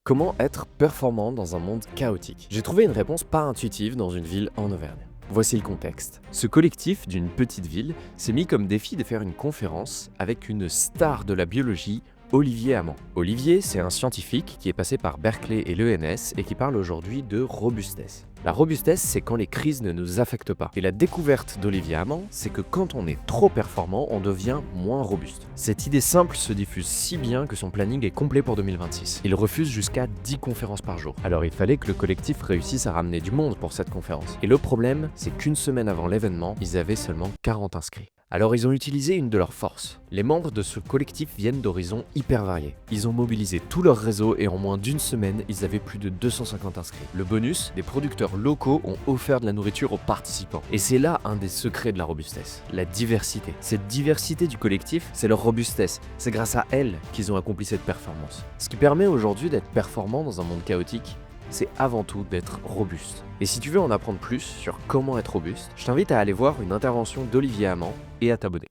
Comment être performant dans un monde chaotique? J'ai trouvé une réponse pas intuitive dans une ville en Auvergne. Voici le contexte. Ce collectif d'une petite ville s'est mis comme défi de faire une conférence avec une star de la biologie, Olivier Amand. Olivier, c'est un scientifique qui est passé par Berkeley et l'ENS et qui parle aujourd'hui de robustesse. La robustesse, c'est quand les crises ne nous affectent pas. Et la découverte d'Olivier Amand, c'est que quand on est trop performant, on devient moins robuste. Cette idée simple se diffuse si bien que son planning est complet pour 2026. Il refuse jusqu'à 10 conférences par jour. Alors il fallait que le collectif réussisse à ramener du monde pour cette conférence. Et le problème, c'est qu'une semaine avant l'événement, ils avaient seulement 40 inscrits. Alors ils ont utilisé une de leurs forces. Les membres de ce collectif viennent d'horizons hyper variés. Ils ont mobilisé tout leur réseau et en moins d'une semaine, ils avaient plus de 250 inscrits. Le bonus, des producteurs locaux ont offert de la nourriture aux participants. Et c'est là un des secrets de la robustesse, la diversité. Cette diversité du collectif, c'est leur robustesse. C'est grâce à elle qu'ils ont accompli cette performance. Ce qui permet aujourd'hui d'être performant dans un monde chaotique, c'est avant tout d'être robuste. Et si tu veux en apprendre plus sur comment être robuste, je t'invite à aller voir une intervention d'Olivier Amand et à t'abonner.